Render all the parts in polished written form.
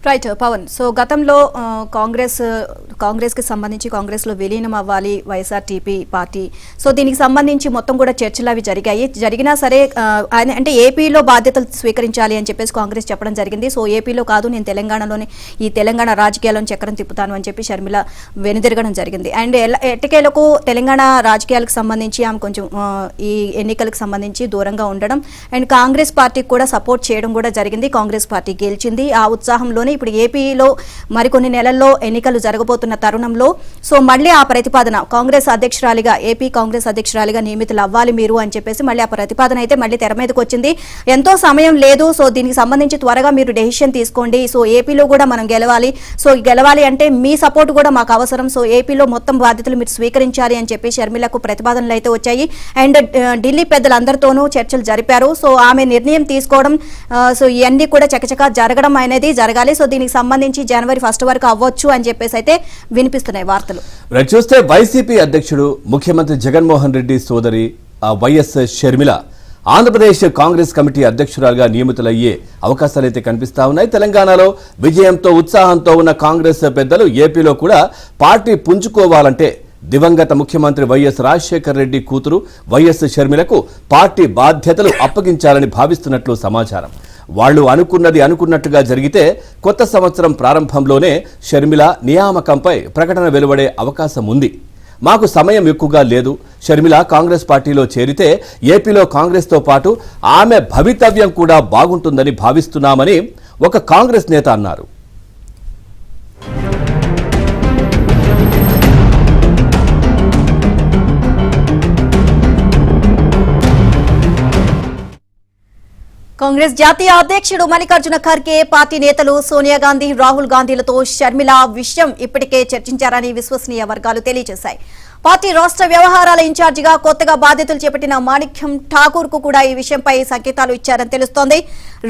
Right Pawan. So గతంలో కాంగ్రెస్ కి సంబంధించి కాంగ్రెస్ లో విలీనం అవ్వాలి వైఎస్ఆర్టీపీ పార్టీ. సో దీనికి సంబంధించి మొత్తం కూడా చర్చలు అవి జరిగినా సరే అంటే ఏపీలో బాధ్యతలు స్వీకరించాలి అని చెప్పేసి కాంగ్రెస్ చెప్పడం జరిగింది. సో ఏపీలో కాదు, నేను తెలంగాణలోనే ఈ తెలంగాణ రాజకీయాలను చక్రం తిప్పుతాను అని చెప్పి షర్మిల వెనుదిరగడం జరిగింది. అండ్ ఎట్టకేలకు తెలంగాణ రాజకీయాలకు సంబంధించి ఆమె కొంచెం ఈ ఎన్నికలకు సంబంధించి దూరంగా ఉండడం అండ్ కాంగ్రెస్ పార్టీకి కూడా సపోర్ట్ చేయడం కూడా జరిగింది. కాంగ్రెస్ పార్టీ గెలిచింది. ఆ ఉత్సాహంలోనే ఇప్పుడు ఏపీలో మరికొన్ని నెలల్లో ఎన్నికలు జరగబోతున్న తరుణంలో సో మళ్ళీ ఆ ప్రతిపాదన ఏపీ కాంగ్రెస్ అధ్యక్షురాలిగా నియమితులు అవ్వాలి మీరు అని చెప్పేసి మళ్ళీ ఆ ప్రతిపాదన అయితే మళ్ళీ తెర మీదకి వచ్చింది. ఎంతో సమయం లేదు, సో దీనికి సంబంధించి త్వరగా మీరు డెసిషన్ తీసుకోండి, సో ఏపీలో కూడా మనం గెలవాలి, సో గెలవాలి అంటే మీ సపోర్ట్ కూడా మాకు అవసరం, సో ఏపీలో మొత్తం బాధ్యతలు మీరు స్వీకరించాలి అని చెప్పి షర్మిలకు ప్రతిపాదనలు అయితే వచ్చాయి. అండ్ ఢిల్లీ పెద్దలందరితోనూ చర్చలు జరిపారు. సో ఆమె నిర్ణయం తీసుకోవడం సో ఇవన్నీ కూడా చకచకా జరగడం అనేది జరగాలి. సో దీనికి సంబంధించి జనవరి 1 వరకు అవ్వచ్చు అని చెప్పేసి అయితే వినిపిస్తున్నాయి వార్తలు. చూస్తే వైసీపీ అధ్యక్షుడు ముఖ్యమంత్రి జగన్మోహన్ రెడ్డి సోదరి వైఎస్ షర్మిల ఆంధ్రప్రదేశ్ కాంగ్రెస్ కమిటీ అధ్యక్షురాలుగా నియమితులయ్యే అవకాశాలైతే కనిపిస్తా ఉన్నాయి. తెలంగాణలో విజయంతో ఉత్సాహంతో ఉన్న కాంగ్రెస్ పెద్దలు ఏపీలో కూడా పార్టీ పుంజుకోవాలంటే దివంగత ముఖ్యమంత్రి వైఎస్ రాజశేఖర్ రెడ్డి కూతురు వైఎస్ షర్మిలకు పార్టీ బాధ్యతలు అప్పగించాలని భావిస్తున్నట్లు సమాచారం. వాళ్లు అనుకున్నది అనుకున్నట్టుగా జరిగితే కొత్త సంవత్సరం ప్రారంభంలోనే షర్మిల నియామకంపై ప్రకటన వెలువడే అవకాశం ఉంది. మాకు సమయం ఎక్కువగా లేదు, షర్మిల కాంగ్రెస్ పార్టీలో చేరితే ఏపీలో కాంగ్రెస్తో పాటు ఆమె భవితవ్యం కూడా బాగుంటుందని భావిస్తున్నామని ఒక కాంగ్రెస్ నేత అన్నారు. కాంగ్రెస్ జాతీయ అధ్యక్షుడు మల్లికార్జున ఖర్గే, పార్టీ నేతలు సోనియా గాంధీ, రాహుల్ గాంధీలతో షర్మిల విషయం ఇప్పటికే చర్చించారని విశ్వసనీయ వర్గాలు తెలియజేశాయి. పార్టీ రాష్ట్ర వ్యవహారాల ఇన్ఛార్జిగా కొత్తగా బాధ్యతలు చేపట్టిన మాణిక్యం ఠాకూర్ కు కూడా ఈ విషయంపై సంకేతాలు ఇచ్చారని తెలుస్తోంది.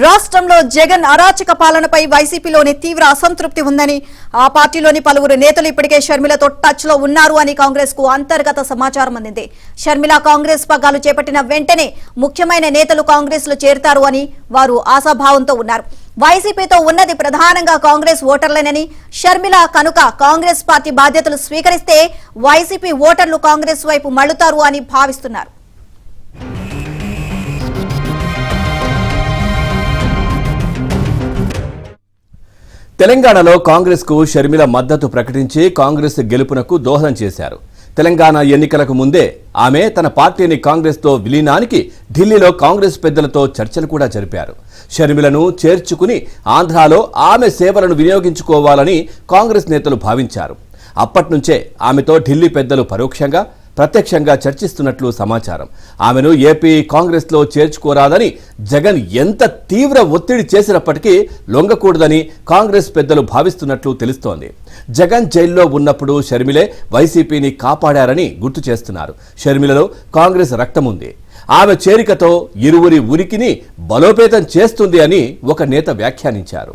రాష్ట్రంలో జగన్ అరాచక పాలనపై వైసీపీలోని తీవ్ర అసంతృప్తి ఉందని, ఆ పార్టీలోని పలువురు నేతలు ఇప్పటికే షర్మిలతో టచ్ లో ఉన్నారు అని కాంగ్రెస్ కు అంతర్గత సమాచారం అందింది. షర్మిల కాంగ్రెస్ పగ్గాలు చేపట్టిన వెంటనే ముఖ్యమైన నేతలు కాంగ్రెస్ లో చేరుతారు అని వారు ఆశాభావంతో ఉన్నారు. వైసీపీతో ఉన్నది ప్రధానంగా కాంగ్రెస్ ఓటర్లేనని, షర్మిల కనుక కాంగ్రెస్ పార్టీ బాధ్యతలు స్వీకరిస్తే వైసీపీ ఓటర్లు కాంగ్రెస్ వైపు మళ్లుతారు అని భావిస్తున్నారు. తెలంగాణలో కాంగ్రెస్ కు షర్మిల మద్దతు ప్రకటించి కాంగ్రెస్ గెలుపునకు దోహదం చేశారు. తెలంగాణ ఎన్నికలకు ముందే ఆమె తన పార్టీని కాంగ్రెస్తో విలీనానికి ఢిల్లీలో కాంగ్రెస్ పెద్దలతో చర్చలు కూడా జరిపారు. షర్మిలను చేర్చుకుని ఆంధ్రాలో ఆమె సేవలను వినియోగించుకోవాలని కాంగ్రెస్ నేతలు భావించారు. అప్పట్నుంచే ఆమెతో ఢిల్లీ పెద్దలు పరోక్షంగా ప్రత్యక్షంగా చర్చిస్తున్నట్లు సమాచారం. ఆమెను ఏపీ కాంగ్రెస్లో చేర్చుకోరాదని జగన్ ఎంత తీవ్ర ఒత్తిడి చేసినప్పటికీ లొంగకూడదని కాంగ్రెస్ పెద్దలు భావిస్తున్నట్లు తెలుస్తోంది. జగన్ జైల్లో ఉన్నప్పుడు షర్మిలే వైసీపీని కాపాడారని గుర్తు చేస్తున్నారు. షర్మిలలో కాంగ్రెస్ రక్తముంది, ఆమె చేరికతో ఇరువురి ఉనికిని బలోపేతం చేస్తుంది అని ఒక నేత వ్యాఖ్యానించారు.